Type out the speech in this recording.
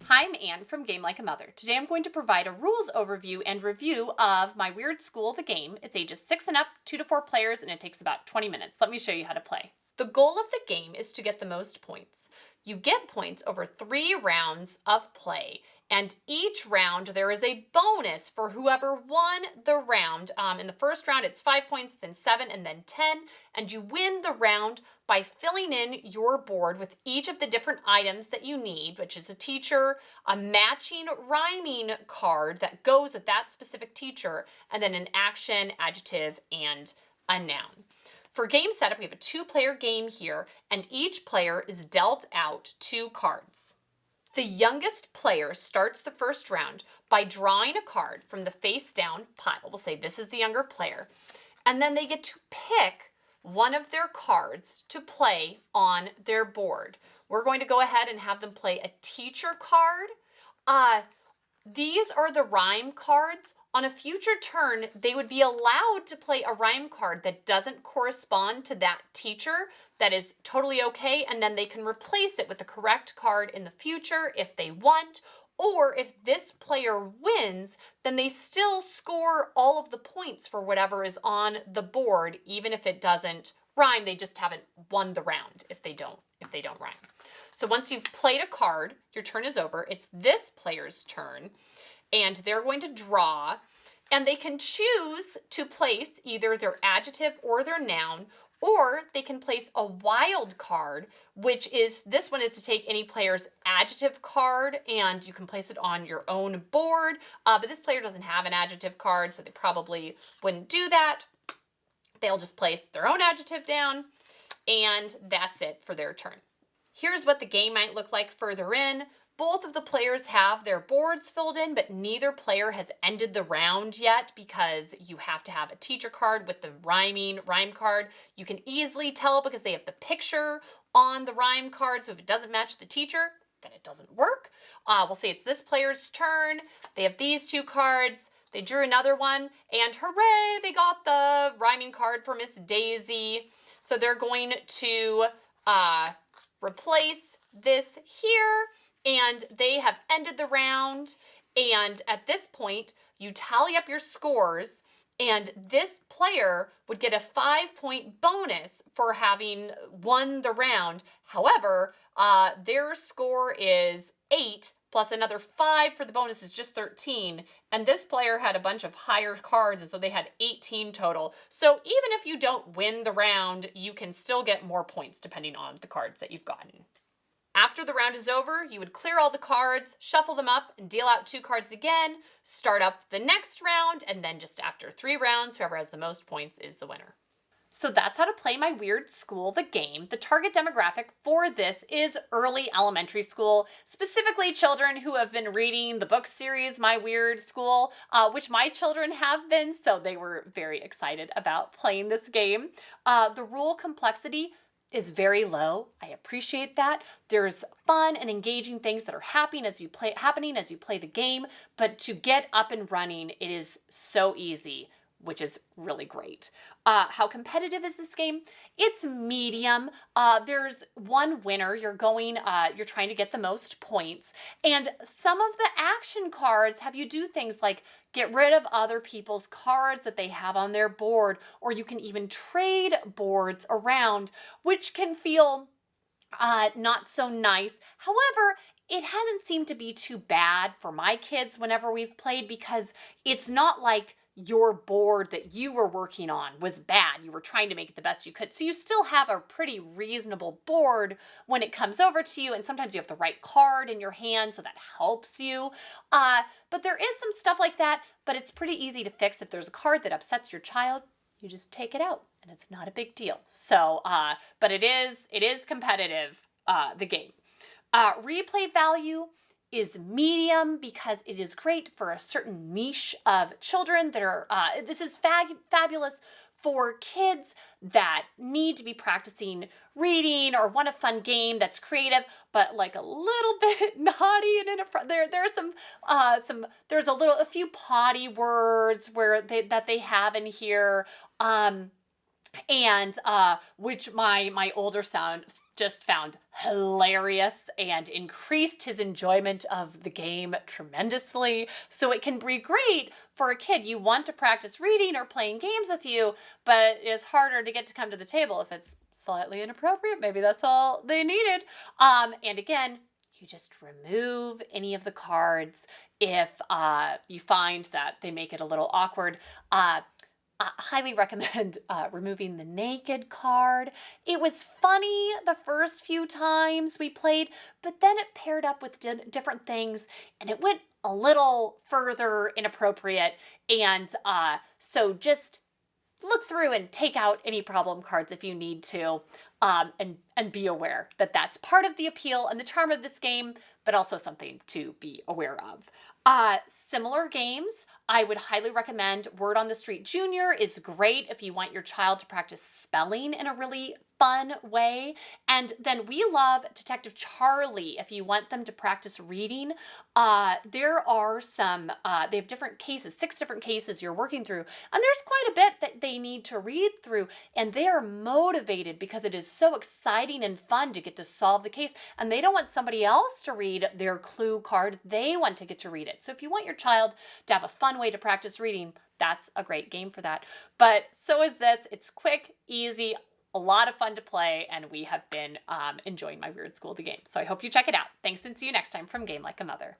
Hi, I'm Anne from Game Like a Mother. Today I'm going to provide a rules overview and review of My Weird School, the game. It's ages 6 and up, 2 to 4 players, and it takes about 20 minutes. Let me show you how to play. The goal of the game is to get the most points. You get points over 3 rounds of play, and each round there is a bonus for whoever won the round. In the first round it's 5 points, then 7, and then 10, and you win the round by filling in your board with each of the different items that you need, which is a teacher, a matching rhyming card that goes with that specific teacher, and then an action, adjective, and a noun. For game setup, we have a 2-player game here, and each player is dealt out 2 cards. The youngest player starts the first round by drawing a card from the face down pile. We'll say this is the younger player, and then they get to pick one of their cards to play on their board. We're going to go ahead and have them play a teacher card. These are the rhyme cards. On a future turn, they would be allowed to play a rhyme card that doesn't correspond to that teacher. That is totally okay, and then they can replace it with the correct card in the future if they want. Or if this player wins, then they still score all of the points for whatever is on the board, even if it doesn't rhyme. They just haven't won the round if they don't rhyme. So once you've played a card, your turn is over. It's this player's turn, and they're going to draw, and they can choose to place either their adjective or their noun, or they can place a wild card, which is, this one is to take any player's adjective card, and you can place it on your own board, but this player doesn't have an adjective card, so they probably wouldn't do that. They'll just place their own adjective down, and that's it for their turn. Here's what the game might look like further in. Both of the players have their boards filled in, but neither player has ended the round yet because you have to have a teacher card with the rhyme card. You can easily tell because they have the picture on the rhyme card, so if it doesn't match the teacher, then it doesn't work. We'll say it's this player's turn. They have these 2 cards. They drew another one, and hooray, they got the rhyming card for Miss Daisy. So they're going to replace this here, and they have ended the round. And at this point, you tally up your scores, and this player would get a 5-point bonus for having won the round. However, their score is 8 plus another 5 for the bonus is just 13. And this player had a bunch of higher cards, and so they had 18 total. So even if you don't win the round, you can still get more points depending on the cards that you've gotten. After the round is over, you would clear all the cards, shuffle them up, and deal out 2 cards again, start up the next round, and then just after 3 rounds, whoever has the most points is the winner. So that's how to play My Weird School, the game. The target demographic for this is early elementary school, specifically children who have been reading the book series My Weird School, which my children have been, so they were very excited about playing this game. The rule complexity is very low. I appreciate that. There's fun and engaging things that are happening as you play the game, but to get up and running, it is so easy, which is really great. How competitive is this game? It's medium. There's one winner. You're trying to get the most points. And some of the action cards have you do things like get rid of other people's cards that they have on their board, or you can even trade boards around, which can feel not so nice. However, it hasn't seemed to be too bad for my kids whenever we've played, because it's not like your board that you were working on was bad. You were trying to make it the best you could. So you still have a pretty reasonable board when it comes over to you, and sometimes you have the right card in your hand, so that helps you. But there is some stuff like that, but it's pretty easy to fix. If there's a card that upsets your child, you just take it out, and it's not a big deal. So, but it is competitive, the game. Replay value is medium because it is great for a certain niche of children that are, this is fabulous for kids that need to be practicing reading or want a fun game that's creative, but like a little bit naughty and there's a few potty words that they have in here. and which my older son just found hilarious and increased his enjoyment of the game tremendously. So it can be great for a kid. You want to practice reading or playing games with you, but it's harder to get to come to the table if it's slightly inappropriate. Maybe that's all they needed. And again, you just remove any of the cards if you find that they make it a little awkward. Highly recommend removing the naked card. It was funny the first few times we played, but then it paired up with different things and it went a little further inappropriate. And so just look through and take out any problem cards if you need to, and be aware that that's part of the appeal and the charm of this game, but also something to be aware of. Similar games, I would highly recommend Word on the Street Junior is great if you want your child to practice spelling in a really fun way. And then we love Detective Charlie if you want them to practice reading. There are some, they have different cases, 6 different cases you're working through, and there's quite a bit that they need to read through, and they are motivated because it is so exciting and fun to get to solve the case, and they don't want somebody else to read their clue card. They want to get to read it. So if you want your child to have a fun way to practice reading, that's a great game for that. But so is this. It's quick, easy, a lot of fun to play, and we have been enjoying My Weird School the Game. So I hope you check it out. Thanks, and see you next time from Game Like a Mother.